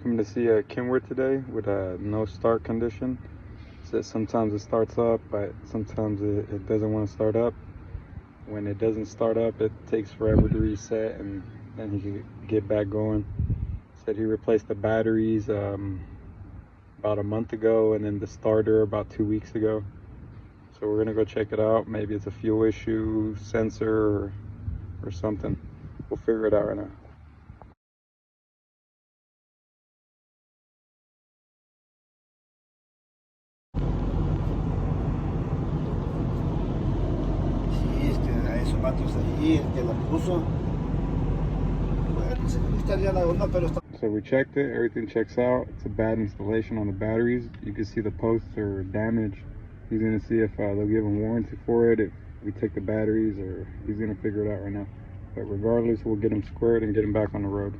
coming to see a Kenworth today with a no start condition. So sometimes it starts up, but sometimes it doesn't want to start up. When it doesn't start up, it takes forever to reset, and then he can get back going. Said he replaced the batteries about a month ago, and then the starter about 2 weeks ago. So we're gonna go check it out. Maybe it's a fuel issue, sensor, or something. We'll figure it out right now. Sí, a esos vatos ahí, el que la puso. Bueno, se me gustaría la onda, pero está. So we checked it, everything checks out. It's a bad installation on the batteries. You can see the posts are damaged. He's gonna see if they'll give him warranty for it, if we take the batteries, or he's gonna figure it out right now. But regardless, we'll get him squared and get him back on the road.